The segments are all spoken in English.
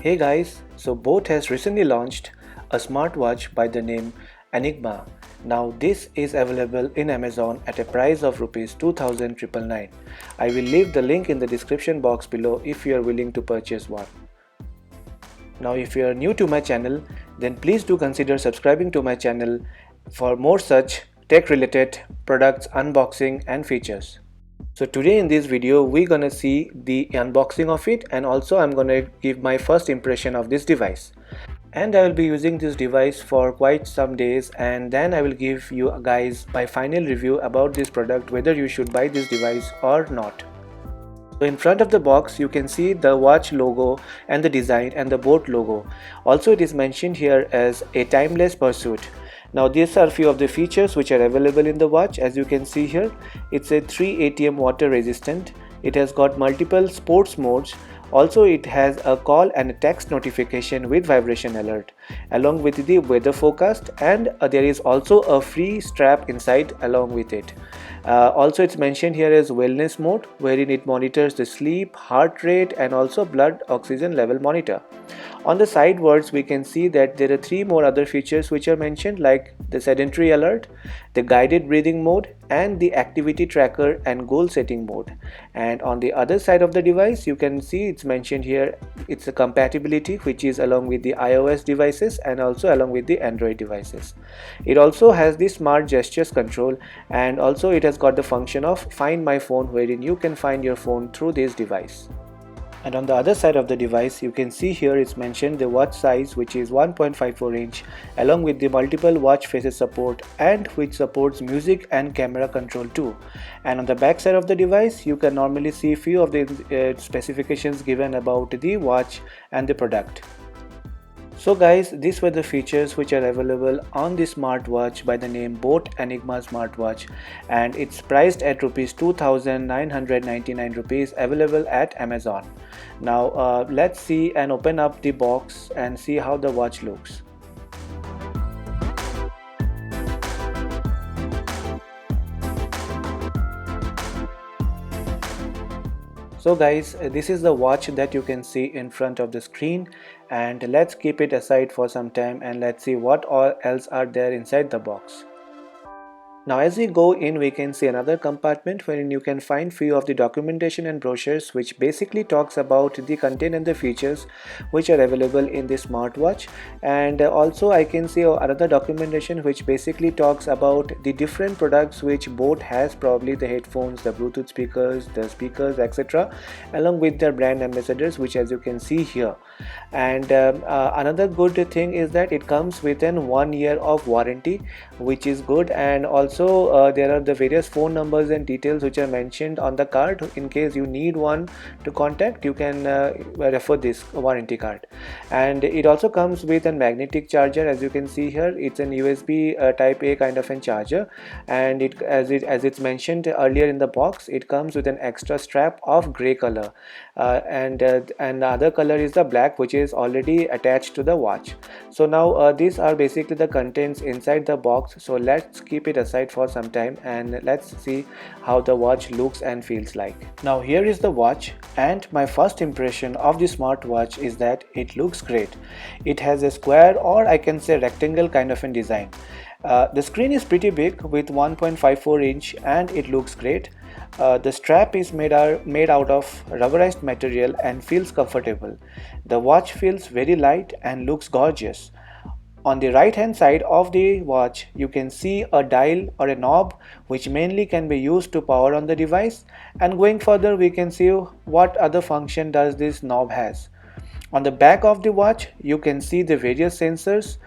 Hey guys, so boAt has recently launched a smartwatch by the name Enigma. Now this is available in Amazon at a price of rupees 2,999. I will leave the link in the description box below if you are willing to purchase one. Now if you are new to my channel, then please do consider subscribing to my channel for more such tech related products unboxing and features. So today in this video we're gonna see the unboxing of it, and also I'm gonna give my first impression of this device. And I will be using this device for quite some days, and then I will give you guys my final review about this product, whether you should buy this device or not. So in front of the box you can see the watch logo and the design and the boAt logo. Also it is mentioned here as a timeless pursuit. Now these are few of the features which are available in the watch. As you can see here, it's a 3 ATM water resistant. It has got multiple sports modes. Also it has a call and a text notification with vibration alert along with the weather forecast, and there is also a free strap inside along with it. Also it's mentioned here as wellness mode, wherein it monitors the sleep, heart rate and also blood oxygen level monitor. On the sidewards we can see that there are three more other features which are mentioned, like the sedentary alert, the guided breathing mode and the activity tracker and goal setting mode. And on the other side of the device you can see it's mentioned here, it's a compatibility which is along with the iOS devices and also along with the Android devices. It also has the smart gestures control, and also it has got the function of find my phone, wherein you can find your phone through this device. And on the other side of the device you can see here it's mentioned the watch size, which is 1.54 inch, along with the multiple watch faces support, and which supports music and camera control too. And on the back side of the device you can normally see few of the specifications given about the watch and the product. So guys, these were the features which are available on this smartwatch by the name boAt Enigma smartwatch, and it's priced at rupees 2,999 rupees, available at Amazon. Now let's see and open up the box and see how the watch looks. So guys, this is the watch that you can see in front of the screen, and let's keep it aside for some time and let's see what all else are there inside the box. Now as we go in we can see another compartment wherein you can find few of the documentation and brochures, which basically talks about the content and the features which are available in this smartwatch. And also I can see another documentation which basically talks about the different products which boAt has, probably the headphones, the Bluetooth speakers, the speakers, etc., along with their brand ambassadors, which as you can see here. And another good thing is that it comes within 1 year of warranty, which is good. And also there are the various phone numbers and details which are mentioned on the card. In case you need one to contact, you can refer this warranty card. And it also comes with a magnetic charger. As you can see here, it's an USB type A kind of a charger, and as it's mentioned earlier in the box, it comes with an extra strap of gray color, and the other color is the black, which is already attached to the watch. So now these are basically the contents inside the box. So let's keep it aside for some time and let's see how the watch looks and feels like. Now here is the watch, and my first impression of the smartwatch is that it looks great. It has a square, or I can say rectangle kind of a design. The screen is pretty big with 1.54 inch and it looks great. The strap is made out of rubberized material and feels comfortable. The watch feels very light and looks gorgeous. On the right hand side of the watch you can see a dial or a knob, which mainly can be used to power on the device, and going further we can see what other function does this knob has. On the back of the watch you can see the various sensors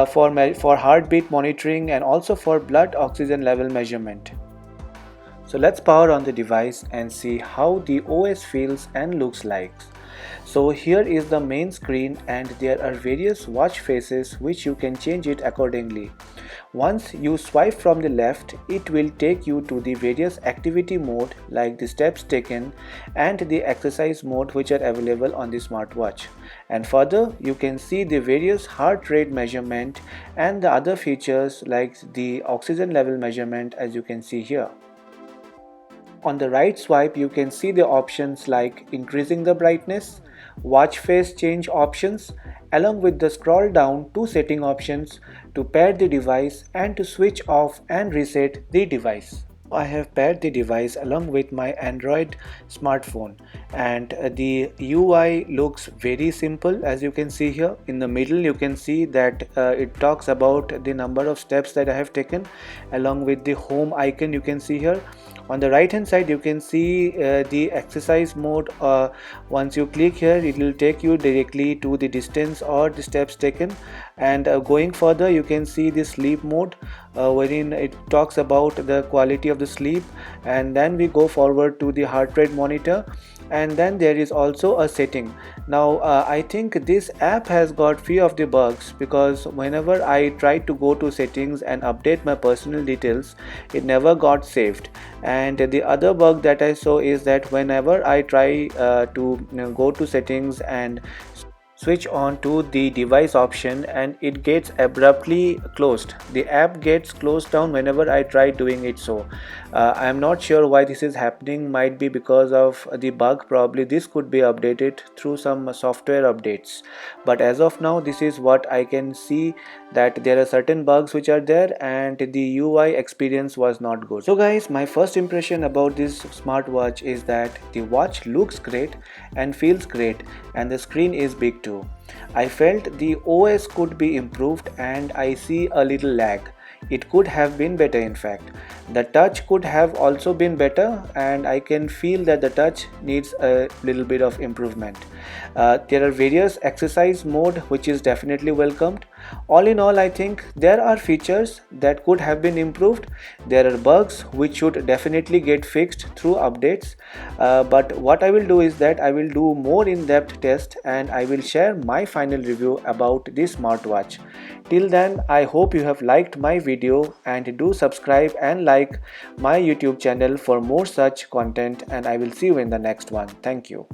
for heartbeat monitoring and also for blood oxygen level measurement. So let's power on the device and see how the OS feels and looks like. So here is the main screen, and there are various watch faces which you can change it accordingly. Once you swipe from the left, it will take you to the various activity mode like the steps taken and the exercise mode, which are available on the smartwatch. And further you can see the various heart rate measurement and the other features like the oxygen level measurement, as you can see here. On the right swipe, you can see the options like increasing the brightness, watch face change options, along with the scroll down to setting options to pair the device and to switch off and reset the device. I have paired the device along with my Android smartphone, and the UI looks very simple. As you can see here in the middle, you can see that it talks about the number of steps that I have taken, along with the home icon you can see here. On the right hand side, you can see the exercise mode. Once you click here, it will take you directly to the distance or the steps taken, and going further, you can see the sleep mode, wherein it talks about the quality of the sleep, and then we go forward to the heart rate monitor, and then there is also a setting. Now I think this app has got few of the bugs, because whenever I try to go to settings and update my personal details, it never got saved. And the other bug that I saw is that whenever I try to go to settings and switch on to the device option, and it gets abruptly closed. The app gets closed down whenever I try doing it. So I am not sure why this is happening. Might be because of the bug. Probably this could be updated through some software updates, but as of now this is what I can see, that there are certain bugs which are there and the UI experience was not good. So guys, my first impression about this smartwatch is that the watch looks great and feels great, and the screen is big too. I felt the OS could be improved, and I see a little lag. It could have been better. In fact, the touch could have also been better, and I can feel that the touch needs a little bit of improvement. There are various exercise mode which is definitely welcomed. All in all, I think there are features that could have been improved. There are bugs which should definitely get fixed through updates. But what I will do is that I will do more in-depth test, and I will share my final review about this smartwatch. Till then, I hope you have liked my video, and do subscribe and like my YouTube channel for more such content, and I will see you in the next one. Thank you.